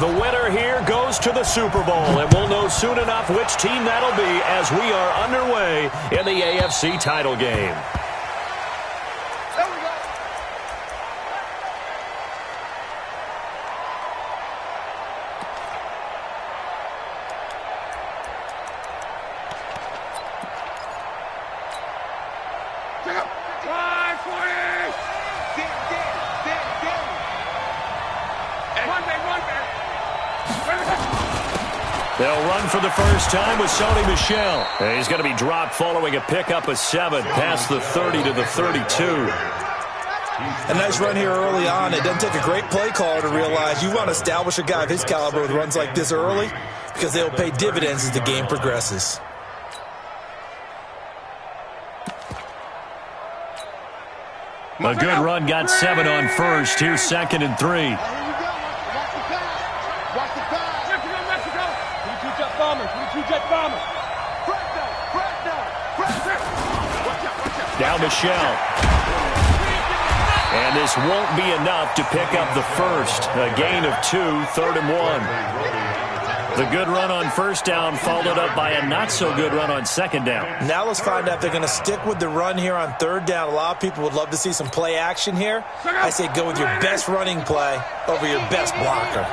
The winner here goes to the Super Bowl, and we'll know soon enough which team that'll be as we are underway in the AFC title game. They'll run for the first time with Sony Michel. And he's going to be dropped following a pickup of 7 past the 30 to the 32. A nice run here early on. It doesn't take a great play caller to realize you want to establish a guy of his caliber with runs like this early because they'll pay dividends as the game progresses. A good run got 7 on first. Here's 2nd and 3. Now Michel. And this won't be enough to pick up the first. A gain of 2, 3rd and 1. The good run on first down followed up by a not-so-good run on second down. Now let's find out if they're going to stick with the run here on 3rd down. A lot of people would love to see some play action here. I say go with your best running play over your best blocker.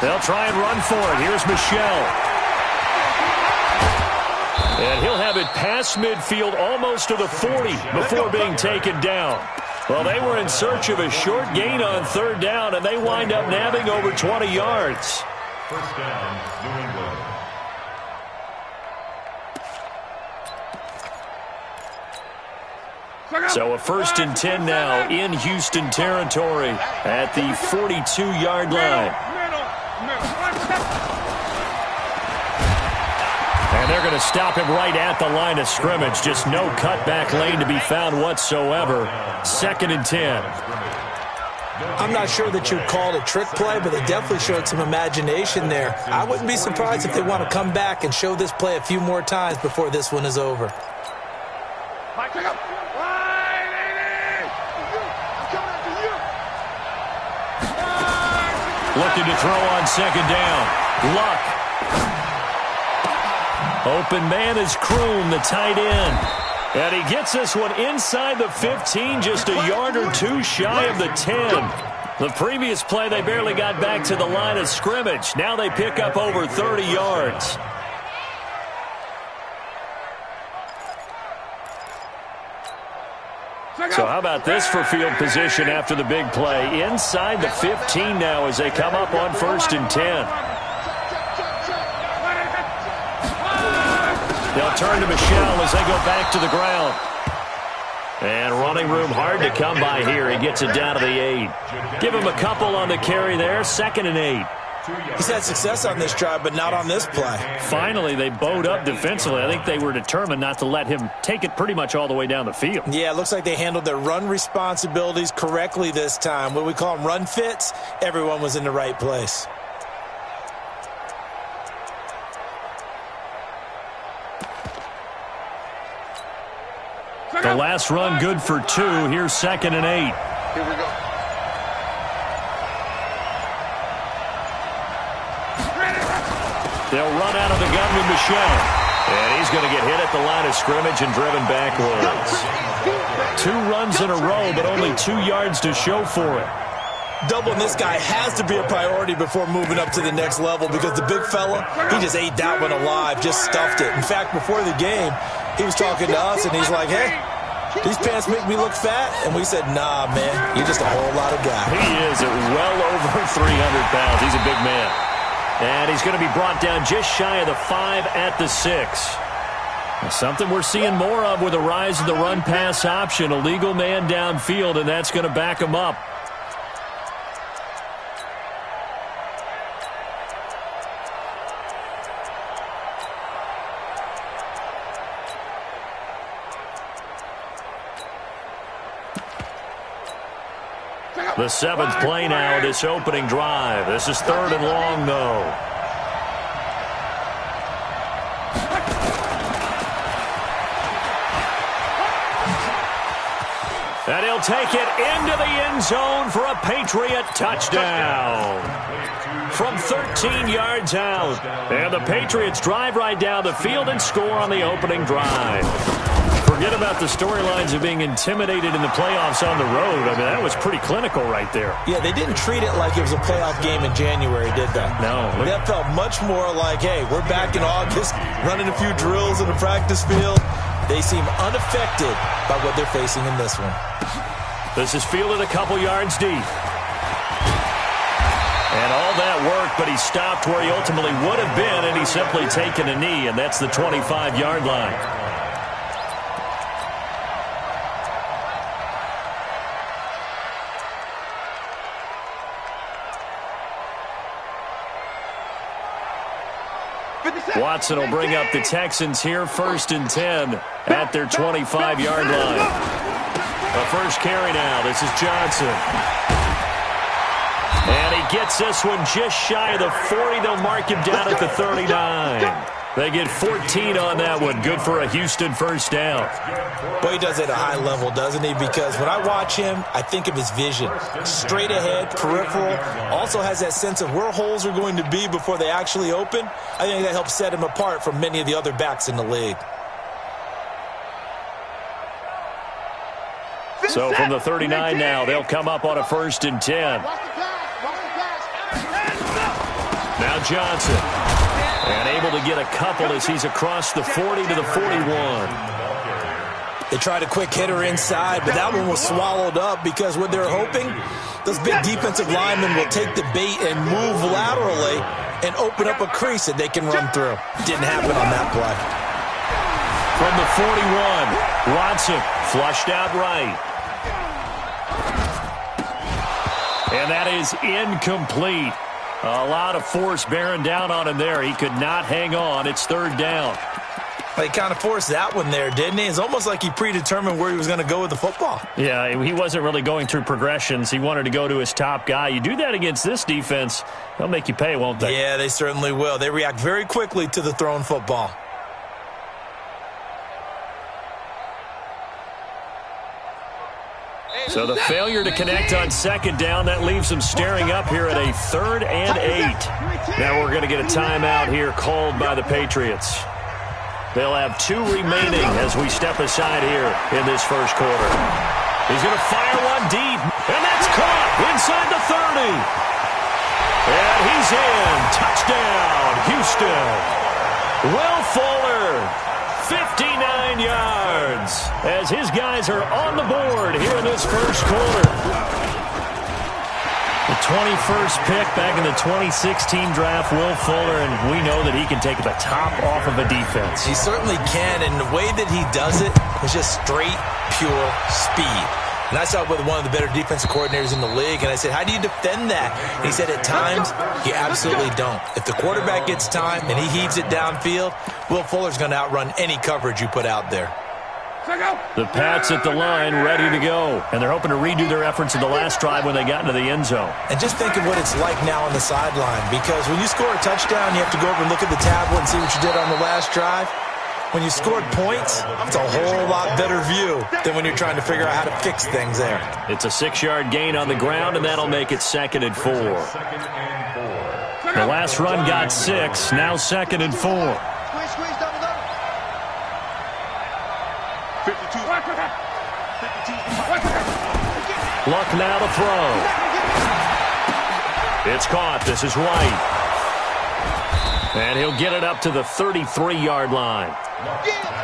They'll try and run for it. Here's Michel. And he'll have it past midfield almost to the 40 before being taken down. Well, they were in search of a short gain on 3rd down, and they wind up nabbing over 20 yards. First down, New England. So a 1st and 10 now in Houston territory at the 42-yard line. And they're going to stop him right at the line of scrimmage. Just no cutback lane to be found whatsoever. 2nd and 10. I'm not sure that you'd call it a trick play, but they definitely showed some imagination there. I wouldn't be surprised if they want to come back and show this play a few more times before this one is over. Looking to throw on 2nd down. Luck. Open man is Kroon, the tight end. And he gets this one inside the 15, just a yard or 2 shy of the 10. The previous play, they barely got back to the line of scrimmage. Now they pick up over 30 yards. So how about this for field position after the big play? Inside the 15 now as they come up on 1st and 10. They'll turn to Michel as they go back to the ground. And running room hard to come by here. He gets it down to the 8. Give him a couple on the carry there. 2nd and 8. He's had success on this drive, but not on this play. Finally, they bowed up defensively. I think they were determined not to let him take it pretty much all the way down the field. Yeah, it looks like they handled their run responsibilities correctly this time. What we call them run fits, everyone was in the right place. The last run good for 2. Here's 2nd and 8. Here we go. They'll run out of the gun with Michel. And he's going to get hit at the line of scrimmage and driven backwards. 2 runs in a row, but only 2 yards to show for it. Doubling this guy has to be a priority before moving up to the next level because the big fella, he just ate that one alive, just stuffed it. In fact, before the game, he was talking to us, and he's like, hey, these pants make me look fat. And we said, nah, man, you're just a whole lot of guy. He is at well over 300 pounds. He's a big man. And he's going to be brought down just shy of the 5 at the 6. Something we're seeing more of with the rise of the run-pass option. A legal man downfield, and that's going to back him up. The 7th play now, this opening drive. This is 3rd and long, though. He'll take it into the end zone for a Patriot touchdown. From 13 yards out. And the Patriots drive right down the field and score on the opening drive. Forget about the storylines of being intimidated in the playoffs on the road. I mean, that was pretty clinical right there. Yeah, they didn't treat it like it was a playoff game in January, did they? No. That felt much more like, hey, we're back in August, running a few drills in the practice field. They seem unaffected by what they're facing in this one. This is fielded a couple yards deep. And all that work, but he stopped where he ultimately would have been, and he's simply taken a knee, and that's the 25-yard line. Watson will bring up the Texans here, 1st and 10 at their 25-yard line. The first carry now. This is Johnson. And he gets this one just shy of the 40. They'll mark him down at the 39. They get 14 on that one. Good for a Houston first down. Boy, he does it at a high level, doesn't he? Because when I watch him, I think of his vision. Straight ahead, peripheral. Also has that sense of where holes are going to be before they actually open. I think that helps set him apart from many of the other backs in the league. So from the 39 now, they'll come up on a 1st and 10. Now Johnson. And able to get a couple as he's across the 40 to the 41. They tried a quick hitter inside, but that one was swallowed up because what they're hoping, those big defensive linemen will take the bait and move laterally and open up a crease that they can run through. Didn't happen on that play. From the 41, Watson flushed out right. And that is incomplete. A lot of force bearing down on him there. He could not hang on. It's 3rd down. He kind of forced that one there, didn't he? It's almost like he predetermined where he was going to go with the football. Yeah, he wasn't really going through progressions. He wanted to go to his top guy. You do that against this defense, they'll make you pay, won't they? Yeah, they certainly will. They react very quickly to the thrown football. So the failure to connect on 2nd down, that leaves them staring up here at a 3rd and 8. Now we're going to get a timeout here called by the Patriots. They'll have 2 remaining as we step aside here in this first quarter. He's going to fire one deep, and that's caught inside the 30. And he's in. Touchdown, Houston. Will Fuller, 59 yards, as his guys are on the board here in this first quarter. The 21st pick back in the 2016 draft, Will Fuller, and we know that he can take the top off of a defense. He certainly can, and the way that he does it is just straight, pure speed. And I saw it with one of the better defensive coordinators in the league, and I said, how do you defend that? And he said, at times, you absolutely don't. If the quarterback gets time and he heaves it downfield, Will Fuller's going to outrun any coverage you put out there. The Pats at the line, ready to go. And they're hoping to redo their efforts in the last drive when they got into the end zone. And just think of what it's like now on the sideline, because when you score a touchdown, you have to go over and look at the tablet and see what you did on the last drive. When you scored points, it's a whole lot better view than when you're trying to figure out how to fix things there. It's a 6-yard gain on the ground, and that'll make it 2nd and 4. The last run got 6, now 2nd and 4. Luck now to throw. It's caught. This is White. And he'll get it up to the 33-yard line.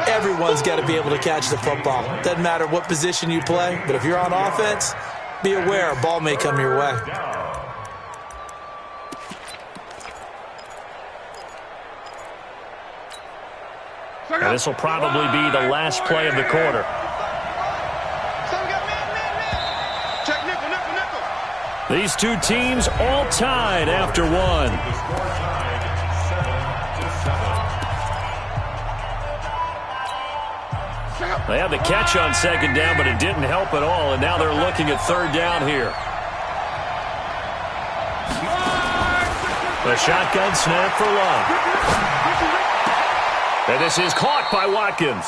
Everyone's got to be able to catch the football. Doesn't matter what position you play, but if you're on offense, be aware a ball may come your way. And this will probably be the last play of the quarter. These two teams all tied after one. They had the catch on 2nd down, but it didn't help at all, and now they're looking at 3rd down here. The shotgun snap for Love. And this is caught by Watkins.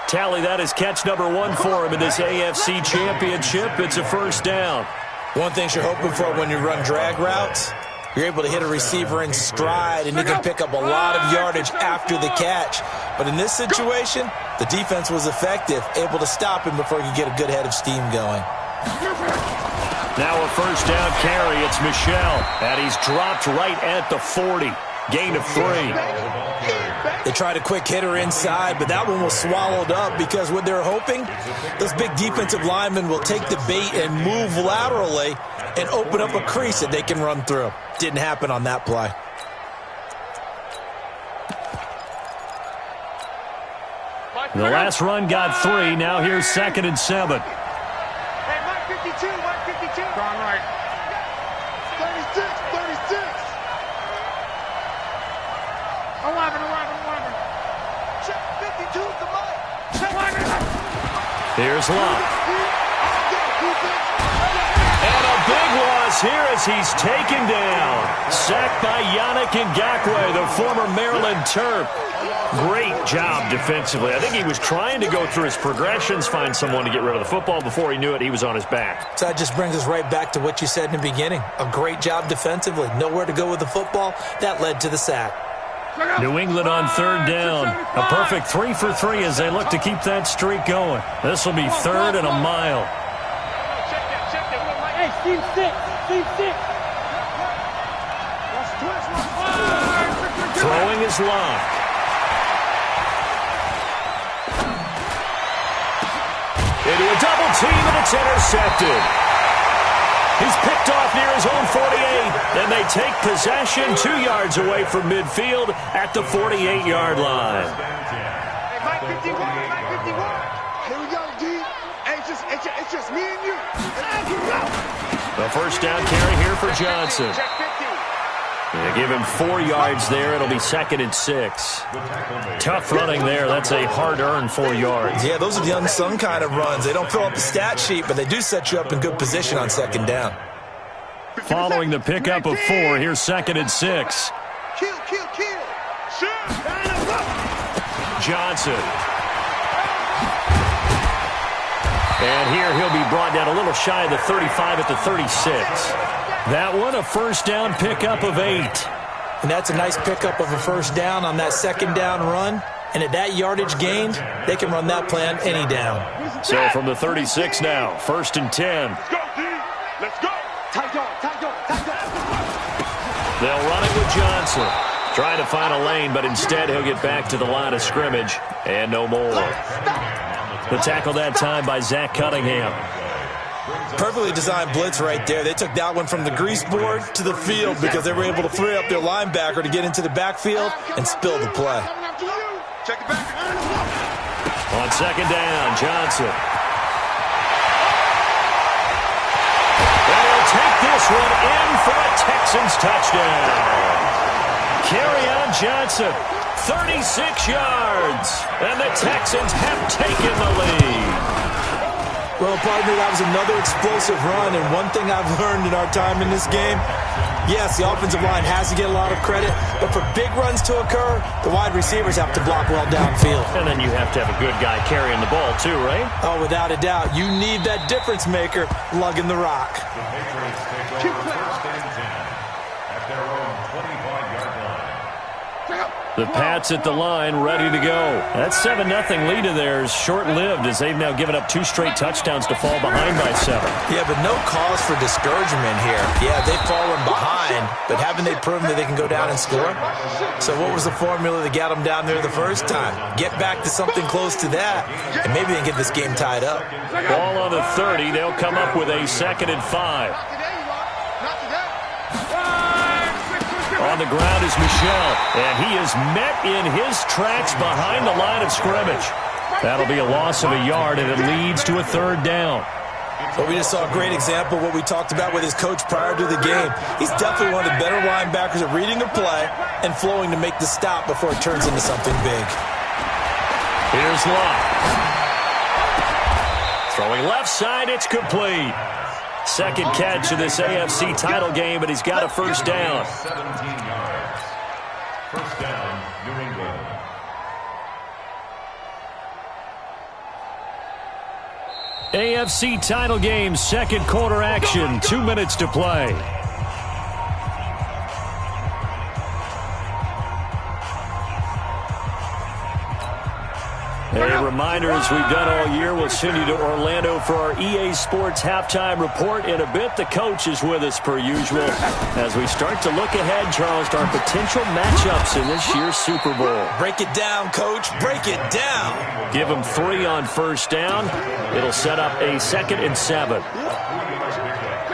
Tally that is catch number 1 for him in this AFC Championship. It's a first down. One thing you're hoping for when you run drag routes, you're able to hit a receiver in stride, and he can pick up a lot of yardage after the catch. But in this situation, the defense was effective, able to stop him before he could get a good head of steam going. Now a first down carry. It's Michel, and he's dropped right at the 40. Gain of 3. They tried a quick hitter inside, but that one was swallowed up because what they're hoping, those big defensive linemen will take the bait and move laterally and open up a crease that they can run through. Didn't happen on that play. The last run got 3. Now here's 2nd and 7. Hey, Mike 52, Mike 52. Gone right. 36, 36. 11. Check 52 to Mike. Check 11. Here's Love. And a big loss here as he's taken down. Sacked by Yannick Ngakoue, the former Maryland Terp. Great job defensively. I think he was trying to go through his progressions, find someone to get rid of the football. Before he knew it, he was on his back. So that just brings us right back to what you said in the beginning. A great job defensively. Nowhere to go with the football. That led to the sack. New England on 3rd down. A perfect 3 for 3 as they look to keep that streak going. This will be 3rd and a mile. Hey, Steve 6. Steve 6. Throwing is Love. Into a double team, and it's intercepted. He's picked off near his own 48, and they take possession 2 yards away from midfield at the 48-yard line. Hey, Mike 51, Mike 51. Here we go, D. Hey, it's just me and you. The first down carry here for Johnson. Check 50. They give him 4 yards there. It'll be 2nd and 6. Tough running there. That's a hard-earned 4 yards. Yeah, those are the unsung kind of runs. They don't fill up the stat sheet, but they do set you up in good position on 2nd down. Following the pickup of 4, here's 2nd and 6. Kill. Shoot. Johnson. And here he'll be brought down a little shy of the 35 at the 36. That one, a first down pickup of 8. And that's a nice pickup of a first down on that 2nd down run. And at that yardage gained, they can run that play on any down. So from the 36 now, 1st and 10. Let's go, D. Let's go. Tight dog. They'll run it with Johnson. Trying to find a lane, but instead he'll get back to the line of scrimmage. And no more. The tackle that time by Zach Cunningham. Perfectly designed blitz right there. They took that one from the grease board to the field because they were able to free up their linebacker to get into the backfield and spill the play. Check it back. On 2nd down, Johnson. And he'll take this one in for a Texans touchdown. Carry on Johnson. 36 yards. And the Texans have taken the lead. Well, partner, that was another explosive run, and one thing I've learned in our time in this game, yes, the offensive line has to get a lot of credit, but for big runs to occur, the wide receivers have to block well downfield. And then you have to have a good guy carrying the ball too, right? Oh, without a doubt. You need that difference maker lugging the rock. The Patriots take over 1st and 10 at their own 25-yard line. The Pats at the line, ready to go. That 7-0 lead of theirs short-lived as they've now given up 2 straight touchdowns to fall behind by 7. Yeah, but no cause for discouragement here. Yeah, they've fallen behind, but haven't they proven that they can go down and score? So what was the formula that got them down there the first time? Get back to something close to that, and maybe they can get this game tied up. Ball on the 30. They'll come up with a 2nd and 5. On the ground is Michel, and he is met in his tracks behind the line of scrimmage. That'll be a loss of a yard, and it leads to a 3rd down. Well, we just saw a great example of what we talked about with his coach prior to the game. He's definitely one of the better linebackers at reading a play and flowing to make the stop before it turns into something big. Here's Love. Throwing left side, it's complete. 2nd catch of this AFC title game, but he's got a first down. 17 yards. First down, New England. AFC title game, second quarter action, 2 minutes to play. A reminder, as we've done all year, we'll send you to Orlando for our EA Sports halftime report. In a bit, the coach is with us per usual. As we start to look ahead, Charles, to our potential matchups in this year's Super Bowl. Break it down, Coach. Break it down. Give him 3 on first down. It'll set up a 2nd and 7.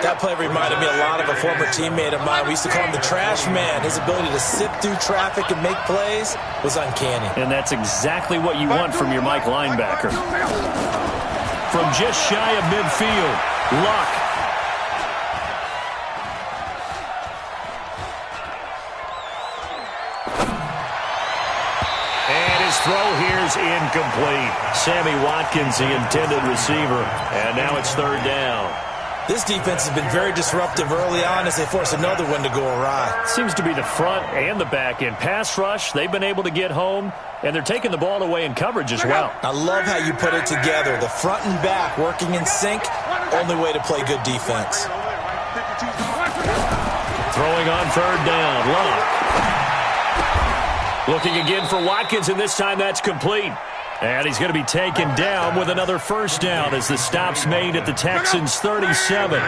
That play reminded me a lot of a former teammate of mine. We used to call him the trash man. His ability to sift through traffic and make plays was uncanny. And that's exactly what you want from your Mike linebacker. From just shy of midfield, Luck. And his throw here's incomplete. Sammy Watkins, the intended receiver. And now it's 3rd down. This defense has been very disruptive early on as they force another one to go awry. Seems to be the front and the back end. Pass rush, they've been able to get home, and they're taking the ball away in coverage as well. I love how you put it together. The front and back working in sync, only way to play good defense. Throwing on 3rd down, Luck. Looking again for Watkins, and this time that's complete. And he's going to be taken down with another first down as the stop's made at the Texans' 37.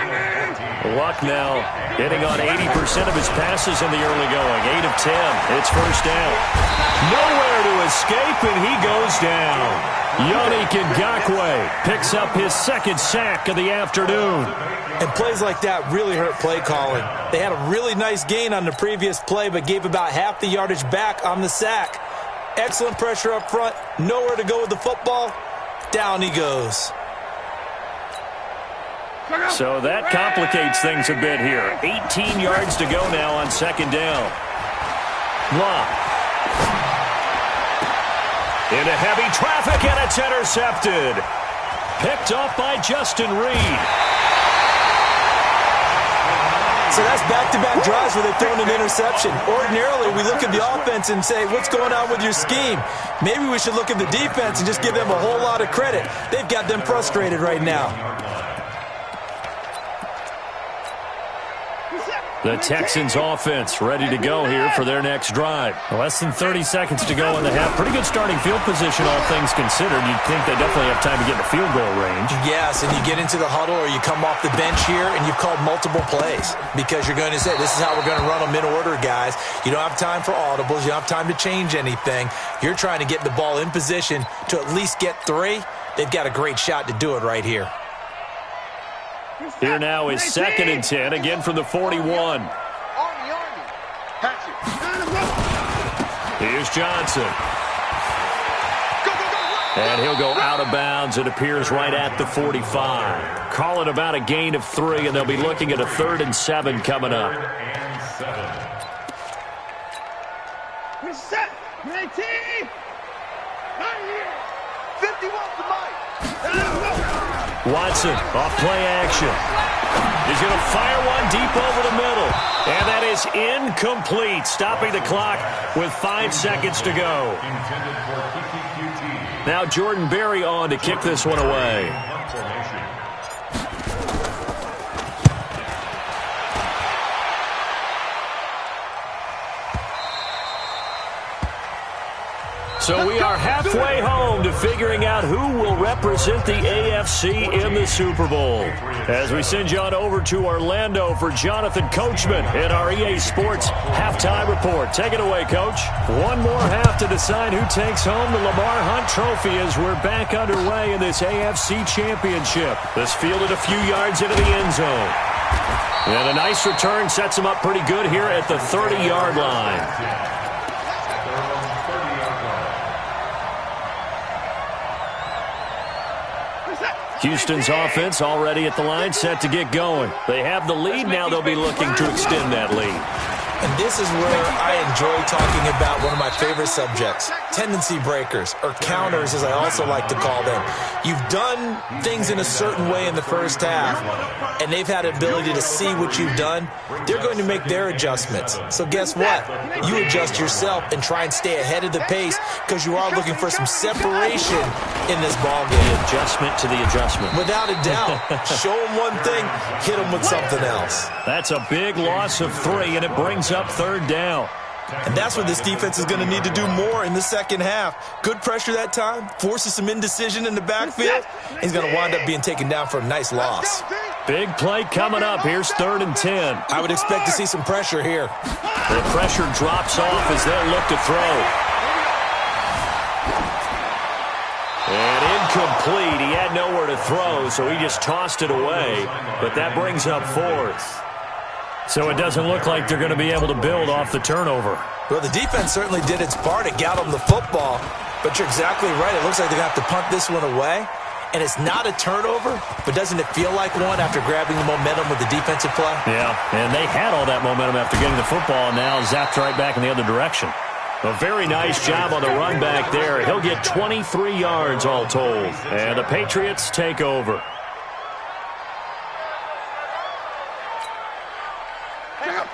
Luck now hitting on 80% of his passes in the early going. 8 of 10. It's first down. Nowhere to escape, and he goes down. Yannick Ngakoue picks up his 2nd sack of the afternoon. And plays like that really hurt play calling. They had a really nice gain on the previous play, but gave about half the yardage back on the sack. Excellent pressure up front. Nowhere to go with the football. Down he goes. So that complicates things a bit here. 18 yards to go now on 2nd down. Luck. Into heavy traffic, and it's intercepted. Picked off by Justin Reed. So that's back-to-back drives where they've thrown an interception. Ordinarily, we look at the offense and say, what's going on with your scheme? Maybe we should look at the defense and just give them a whole lot of credit. They've got them frustrated right now. The Texans offense ready to go here for their next drive. Less than 30 seconds to go in the half. Pretty good starting field position, all things considered. You'd think they definitely have time to get in the field goal range. Yes, and you get into the huddle or you come off the bench here and you've called multiple plays because you're going to say, this is how we're going to run them in order, guys. You don't have time for audibles. You don't have time to change anything. You're trying to get the ball in position to at least get 3. They've got a great shot to do it right here. Here now is 2nd and 10, again from the 41. Here's Johnson. And he'll go out of bounds. It appears right at the 45. Call it about a gain of 3, and they'll be looking at a 3rd and 7 coming up. Reset. 19. 51 for Mike. Watson off play action. He's going to fire one deep over the middle. And that is incomplete, stopping the clock with 5 seconds to go. Now Jordan Berry on to kick this one away. So we are halfway home to figuring out who will represent the AFC in the Super Bowl. As we send you on over to Orlando for Jonathan Coachman in our EA Sports halftime report. Take it away, Coach. One more half to decide who takes home the Lamar Hunt Trophy as we're back underway in this AFC Championship. This fielded a few yards into the end zone. And a nice return sets him up pretty good here at the 30-yard line. Houston's offense already at the line, set to get going. They have the lead. Now they'll be looking to extend that lead. And this is where I enjoy talking about one of my favorite subjects, tendency breakers, or counters as I also like to call them. You've done things in a certain way in the first half, and they've had the ability to see what you've done. They're going to make their adjustments. So guess what? You adjust yourself and try and stay ahead of the pace because you are looking for some separation in this ballgame. The adjustment to the adjustment. Without a doubt. Show them one thing, hit them with something else. That's a big loss of 3, and it brings up 3rd down. And that's what this defense is going to need to do more in the second half. Good pressure that time, forces some indecision in the backfield. He's going to wind up being taken down for a nice loss. Big play coming up. Here's 3rd and 10. I would expect to see some pressure here. The pressure drops off as they'll look to throw. And incomplete. He had nowhere to throw, so he just tossed it away. But that brings up 4th. So it doesn't look like they're going to be able to build off the turnover. Well, the defense certainly did its part to get them the football. But you're exactly right. It looks like they're going to have to punt this one away. And it's not a turnover, but doesn't it feel like one after grabbing the momentum with the defensive play? Yeah, and they had all that momentum after getting the football, and now zapped right back in the other direction. A very nice job on the run back there. He'll get 23 yards all told. And the Patriots take over.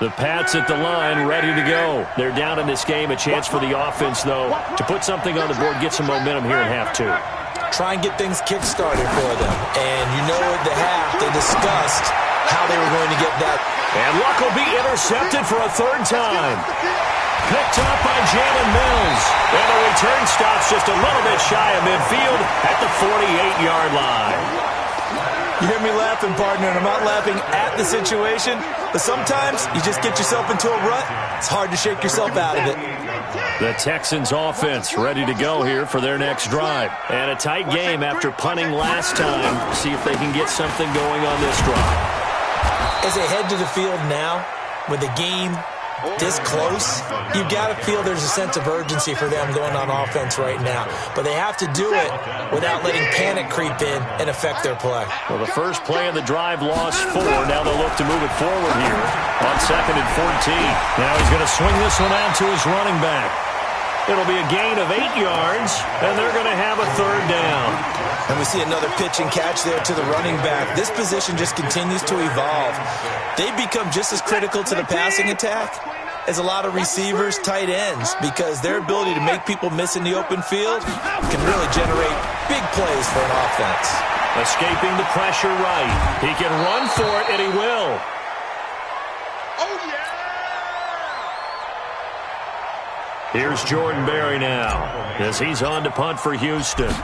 The Pats at the line, ready to go. They're down in this game. A chance for the offense, though, to put something on the board, get some momentum here in half 2. Try and get things kick-started for them. And you know at the half, they discussed how they were going to get that. And Luck will be intercepted for a 3rd time. Picked up by Jalen Mills. And the return stops just a little bit shy of midfield at the 48-yard line. You hear me laughing, partner, and I'm not laughing at the situation, but sometimes you just get yourself into a rut. It's hard to shake yourself out of it. The Texans offense ready to go here for their next drive. And a tight game after punting last time. See if they can get something going on this drive. As they head to the field now, with the game this close, you've got to feel there's a sense of urgency for them going on offense right now. But they have to do it without letting panic creep in and affect their play. Well, the first play of the drive lost 4. Now they'll look to move it forward here on 2nd and 14. Now he's going to swing this one out to his running back. It'll be a gain of 8 yards, and they're going to have a 3rd down. And we see another pitch and catch there to the running back. This position just continues to evolve. They become just as critical to the passing attack as a lot of receivers, tight ends, because their ability to make people miss in the open field can really generate big plays for an offense. Escaping the pressure right. He can run for it, and he will. Here's Jordan Berry now as he's on to punt for Houston. The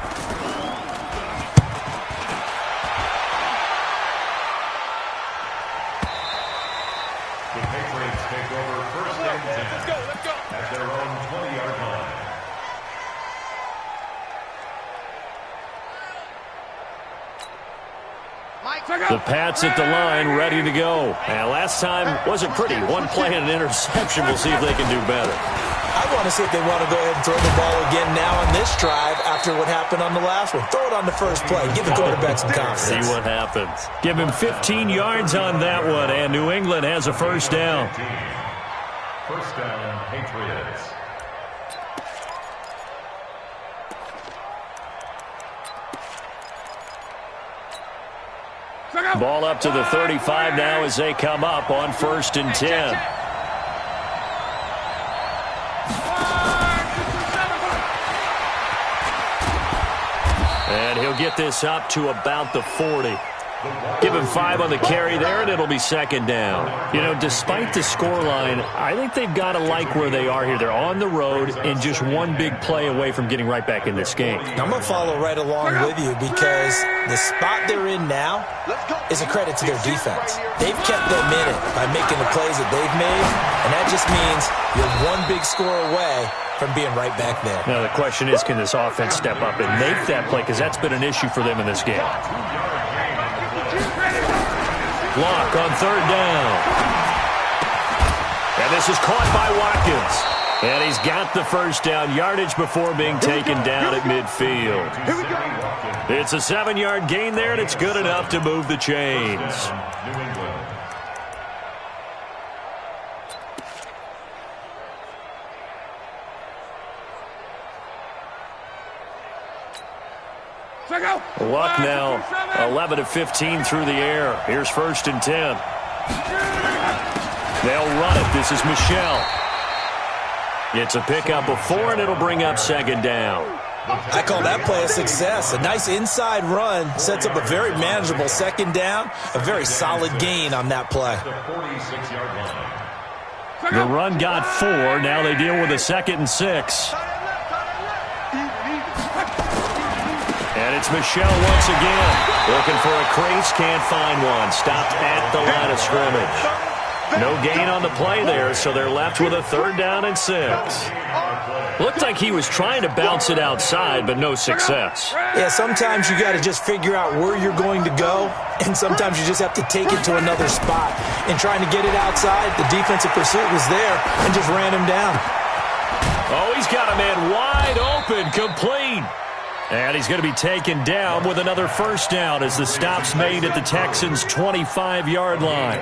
Patriots take over 1st and 10 at their own 20-yard line. The Pats at the line, ready to go. And last time wasn't pretty. One play and an interception. We'll see if they can do better. I want to see if they want to go ahead and throw the ball again now on this drive after what happened on the last one. Throw it on the first play. Give the quarterback some confidence. See what happens. Give him 15 yards on that one, and New England has a 1st down. 1st down, Patriots. Ball up to the 35 now as they come up on 1st and 10. And he'll get this up to about the 40. Give him 5 on the carry there, and it'll be 2nd down. You know, despite the scoreline, I think they've got to like where they are here. They're on the road and just one big play away from getting right back in this game. I'm going to follow right along with you because the spot they're in now is a credit to their defense. They've kept them in it by making the plays that they've made, and that just means you're one big score away from being right back there. Now, the question is, can this offense step up and make that play? Because that's been an issue for them in this game. Block on 3rd down. And this is caught by Watkins. And he's got the 1st down, yardage before being taken down at midfield. It's a 7-yard gain there, and it's good enough to move the chains. Luck now 11 of 15 through the air. Here's 1st and 10. They'll run it. This is Michel. It's a pickup of 4, and it'll bring up 2nd down. I call that play a success. A nice inside run sets up a very manageable 2nd down. A very solid gain on that play. The run got 4. Now they deal with a 2nd and 6. And it's Michel once again. Looking for a crease, can't find one. Stopped at the line of scrimmage. No gain on the play there, so they're left with a 3rd down and 6. Looked like he was trying to bounce it outside, but no success. Yeah, sometimes you got to just figure out where you're going to go, and sometimes you just have to take it to another spot. And trying to get it outside, the defensive pursuit was there and just ran him down. Oh, he's got a man wide open, complete. And he's going to be taken down with another 1st down as the stop's made at the Texans' 25-yard line.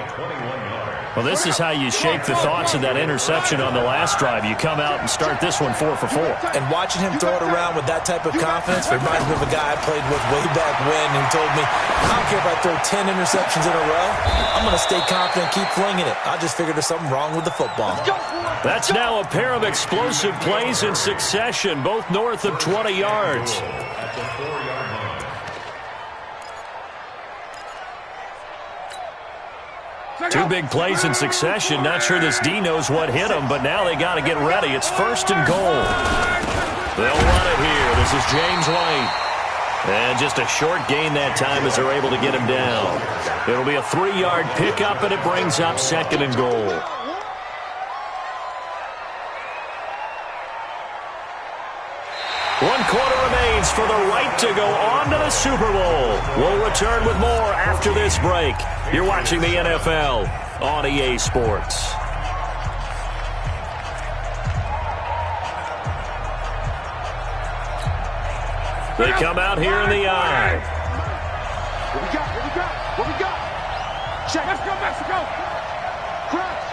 Well, this is how you shake the thoughts of that interception on the last drive. You come out and start this one 4 for 4. And watching him throw it around with that type of confidence reminds me of a guy I played with way back when who told me, I don't care if I throw 10 interceptions in a row. I'm going to stay confident, keep flinging it. I just figured there's something wrong with the football. That's now a pair of explosive plays in succession, both north of 20 yards. Two big plays in succession. Not sure this D knows what hit him, but now they got to get ready. It's 1st and goal. They'll run it here. This is James White. And just a short gain that time as they're able to get him down. It'll be a 3-yard pickup, and it brings up 2nd and goal. One quarter remains for the right to go on to the Super Bowl. We'll return with more after this break. You're watching the NFL on EA Sports. They come out here in the eye. What we got? What we got? What we got? Check. Let's go, Mexico. Crouch.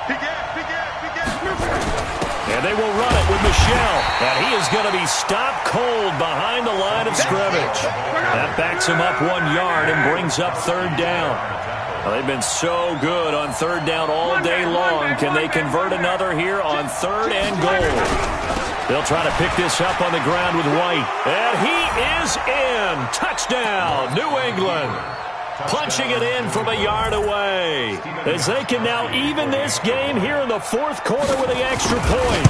Big ass, big ass, big ass. And they will run it with Michel. And he is going to be stopped cold behind the line of scrimmage. That backs him up 1 yard and brings up 3rd down. Well, they've been so good on 3rd down all day long. Can they convert another here on 3rd and goal? They'll try to pick this up on the ground with White. And he is in. Touchdown, New England. Punching it in from a yard away. As they can now even this game here in the 4th quarter with the extra point.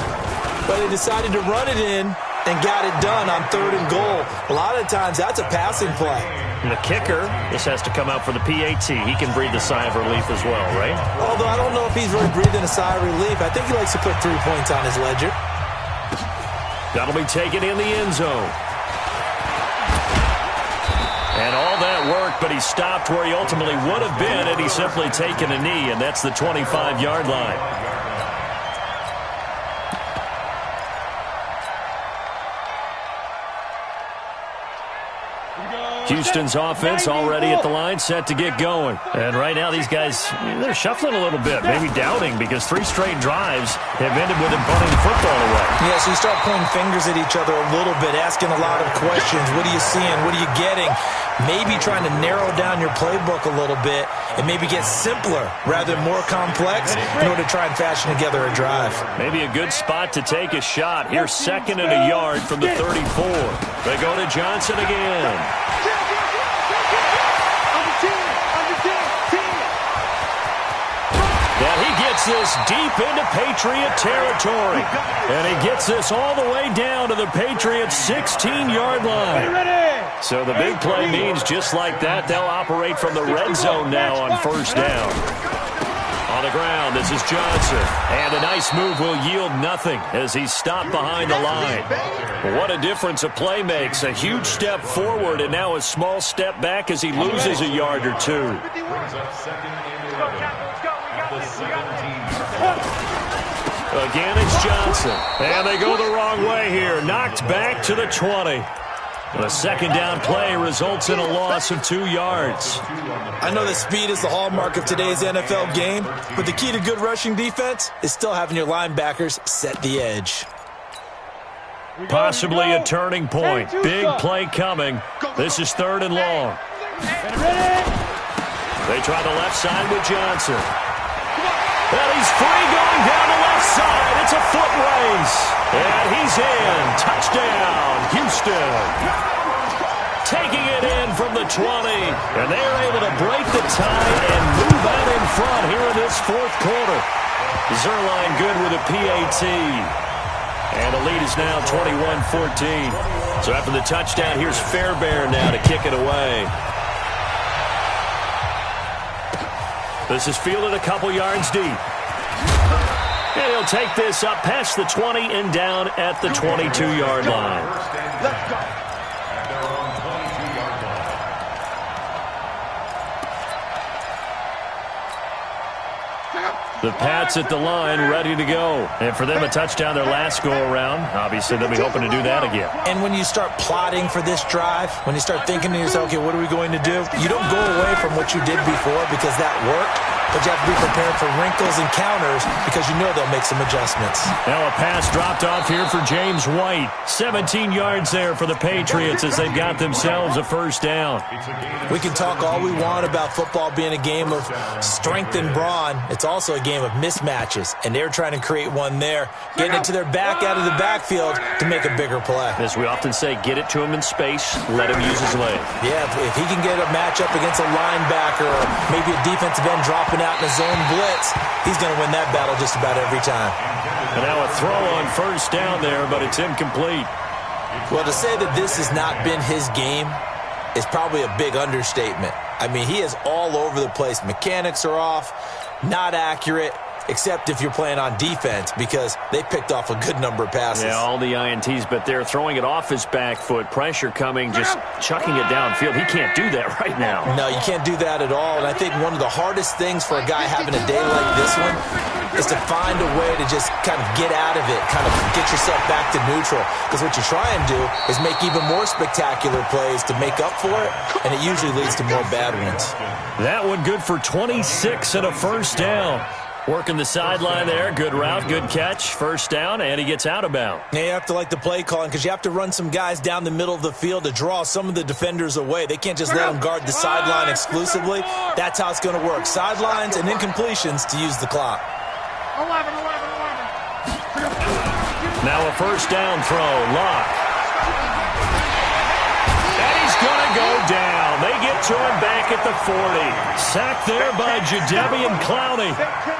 But they decided to run it in and got it done on 3rd and goal. A lot of times that's a passing play. And the kicker, this has to come out for the PAT. He can breathe a sigh of relief as well, right? Although I don't know if he's really breathing a sigh of relief. I think he likes to put 3 points on his ledger. That'll be taken in the end zone. And all that work, but he stopped where he ultimately would have been had he simply taken a knee, and that's the 25-yard line. Houston's offense already at the line, set to get going. And right now these guys, they're shuffling a little bit, maybe doubting, because 3 straight drives have ended with them punting the football away. Yeah, so you start pointing fingers at each other a little bit, asking a lot of questions. What are you seeing? What are you getting? Maybe trying to narrow down your playbook a little bit and maybe get simpler rather than more complex in order to try and fashion together a drive. Maybe a good spot to take a shot. Here's 2nd and a yard from the 34. They go to Johnson again. And he gets this deep into Patriot territory. And he gets this all the way down to the Patriots' 16-yard line. So the big play means just like that, they'll operate from the red zone now on 1st down. On the ground, this is Johnson. And a nice move will yield nothing as he's stopped behind the line. What a difference a play makes. A huge step forward and now a small step back as he loses a yard or 2. Again, it's Johnson. And they go the wrong way here. Knocked back to the 20. The 2nd down play results in a loss of 2 yards. I know that speed is the hallmark of today's NFL game, but the key to good rushing defense is still having your linebackers set the edge. Possibly a turning point. Big play coming. This is 3rd and long. They try the left side with Johnson. And he's free going down the left side. It's a foot race. And he's in. Touchdown, Houston. Taking it in from the 20. And they're able to break the tie and move out in front here in this 4th quarter. Zerline good with a PAT. And the lead is now 21-14. So after the touchdown, here's Fairbairn now to kick it away. This is fielded a couple yards deep. And he'll take this up past the 20 and down at the 22-yard line. Let's go. At their own 22-yard line. The Pats at the line, ready to go. And for them, a touchdown their last go-around. Obviously, they'll be hoping to do that again. And when you start plotting for this drive, when you start thinking to yourself, okay, what are we going to do? You don't go away from what you did before because that worked, but you have to be prepared for wrinkles and counters because you know they'll make some adjustments. Now a pass dropped off here for James White. 17 yards there for the Patriots as they've got themselves a first down. We can talk all we want about football being a game of strength and brawn. It's also a game of mismatches, and they're trying to create one there, getting it to their back out of the backfield to make a bigger play. As we often say, get it to him in space, let him use his leg. Yeah, if he can get a matchup against a linebacker or maybe a defensive end dropping out in a zone blitz, he's going to win that battle just about every time. And now a throw on first down there, but it's incomplete. Well, to say that this has not been his game is probably a big understatement. I mean, he is all over the place. Mechanics are off, not accurate, except if you're playing on defense because they picked off a good number of passes. Yeah, all the INTs, but they're throwing it off his back foot. Pressure coming, just chucking it downfield. He can't do that right now. No, you can't do that at all. And I think one of the hardest things for a guy having a day like this one is to find a way to just kind of get out of it, kind of get yourself back to neutral. Because what you try and do is make even more spectacular plays to make up for it, and it usually leads to more bad ones. That one good for 26 and a first down. Working the sideline there. Good route, good catch. First down, and he gets out of bounds. Yeah, you have to like the play calling because you have to run some guys down the middle of the field to draw some of the defenders away. They can't just let them guard the sideline exclusively. That's how it's going to work. Sidelines and incompletions to use the clock. 11. Now a first down throw. Lock. And he's going to go down. They get to him back at the 40. Sacked there by Jadeveon Clowney.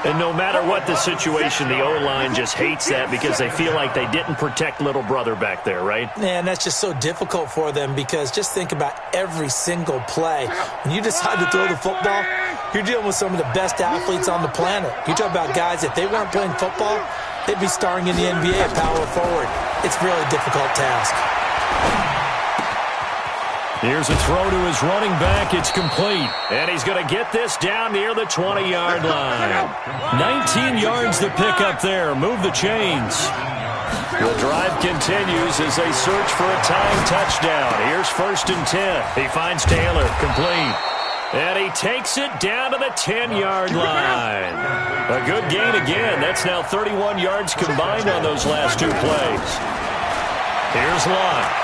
And no matter what the situation, the O-line just hates that because they feel like they didn't protect little brother back there, right? Man, that's just so difficult for them because just think about every single play. When you decide to throw the football, you're dealing with some of the best athletes on the planet. You talk about guys, if they weren't playing football, they'd be starring in the NBA at power forward. It's really a difficult task. Here's a throw to his running back. It's complete. And he's going to get this down near the 20-yard line. 19 yards to pick up there. Move the chains. The drive continues as they search for a tying touchdown. Here's 1st and 10. He finds Taylor. Complete. And he takes it down to the 10-yard line. A good gain again. That's now 31 yards combined on those last two plays. Here's Lott.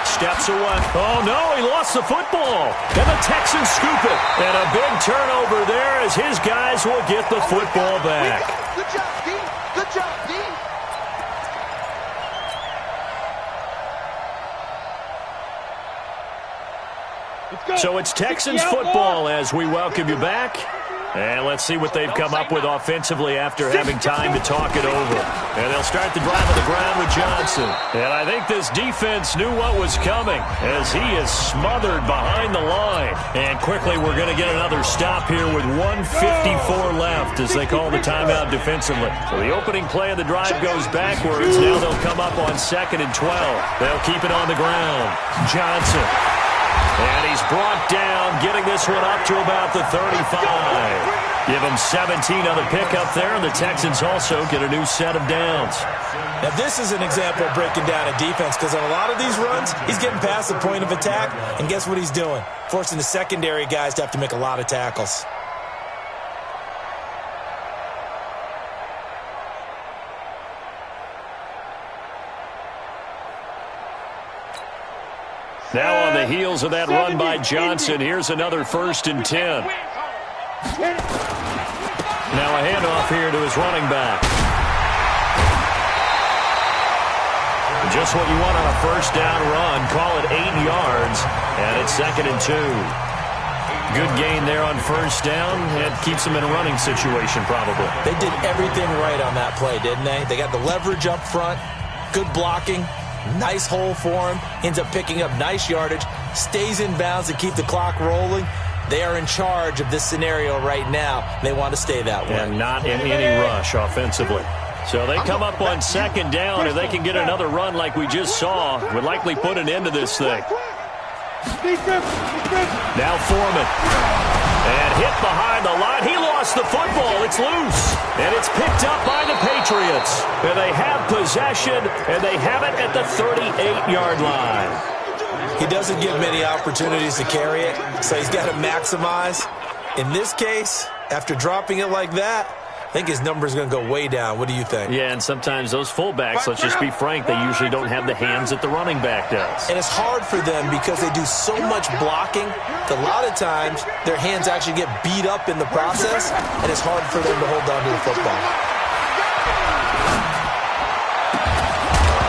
Steps away. Oh, no, he lost the football. And the Texans scoop it. And a big turnover there as his guys will get the football back. Good job, D. Good job, D. So it's Texans football as we welcome you back. And let's see what they've come up with offensively after having time to talk it over. And they'll start the drive on the ground with Johnson. And I think this defense knew what was coming as he is smothered behind the line. And quickly we're going to get another stop here with 1:54 left as they call the timeout defensively. So the opening play of the drive goes backwards. Now they'll come up on 2nd and 12. They'll keep it on the ground. Johnson. And he's brought down, getting this one up to about the 35. Give him 17 on the pickup there, and the Texans also get a new set of downs. Now, this is an example of breaking down a defense because on a lot of these runs, he's getting past the point of attack, and guess what he's doing? Forcing the secondary guys to have to make a lot of tackles. Now on the heels of that run by Johnson, here's another 1st and 10. Now a handoff here to his running back. Just what you want on a 1st down run. Call it 8 yards, and it's 2nd and 2. Good gain there on 1st down. It keeps them in a running situation probably. They did everything right on that play, didn't they? They got the leverage up front, good blocking, nice hole for him, ends up picking up nice yardage, stays in bounds to keep the clock rolling. They are in charge of this scenario right now. They want to stay that way. And not in any rush offensively. So they come up on 2nd down. If they can get another run like we just saw, would likely put an end to this thing. Now Foreman. And hit behind the line. He lost the football. It's loose. And it's picked up by the Patriots. And they have possession, and they have it at the 38-yard line. He doesn't give many opportunities to carry it, so he's got to maximize. In this case, after dropping it like that, I think his number is going to go way down. What do you think? Yeah, and sometimes those fullbacks, let's just be frank, they usually don't have the hands that the running back does. And it's hard for them because they do so much blocking that a lot of times their hands actually get beat up in the process, and it's hard for them to hold on to the football.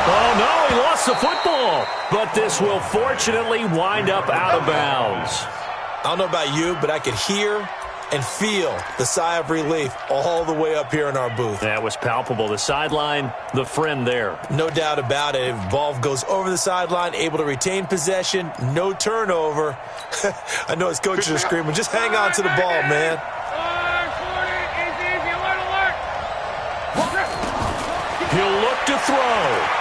Oh, no, he lost the football. But this will fortunately wind up out of bounds. I don't know about you, but I could hear and feel the sigh of relief all the way up here in our booth. That was palpable. The sideline, the friend there. No doubt about it. Ball goes over the sideline, able to retain possession, no turnover. I know his coaches are screaming, just hang on to the ball, man. He'll look to throw.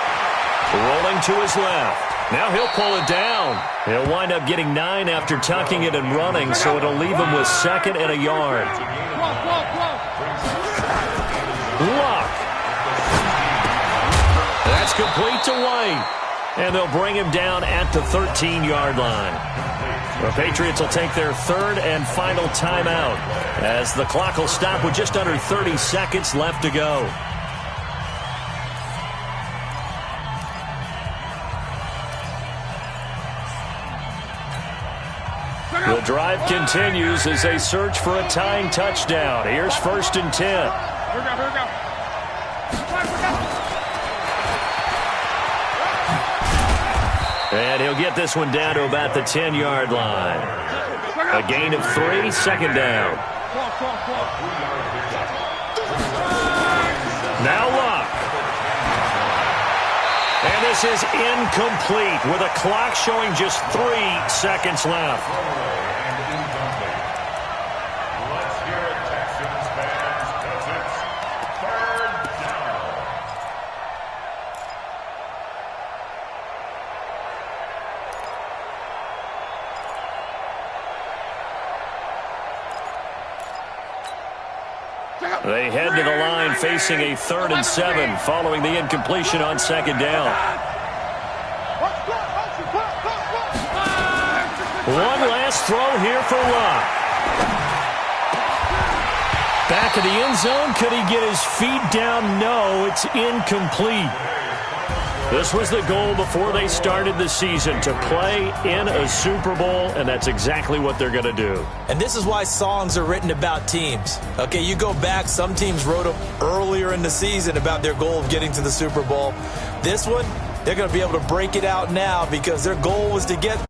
Rolling to his left. Now he'll pull it down. He'll wind up getting 9 after tucking it and running, so it'll leave him with 2nd and a yard. Luck. That's complete to White. And they'll bring him down at the 13-yard line. The Patriots will take their 3rd and final timeout as the clock will stop with just under 30 seconds left to go. The drive continues as they search for a tying touchdown. Here's 1st and 10. And he'll get this one down to about the 10-yard line. A gain of 3, 2nd down. Now Luck. And this is incomplete with a clock showing just 3 seconds left. They head to the line facing a 3rd and 7 following the incompletion on 2nd down. One last throw here for Luck. Back of the end zone. Could he get his feet down? No, it's incomplete. This was the goal before they started the season, to play in a Super Bowl, and that's exactly what they're going to do. And this is why songs are written about teams. Okay, you go back, some teams wrote them earlier in the season about their goal of getting to the Super Bowl. This one, they're going to be able to break it out now because their goal was to get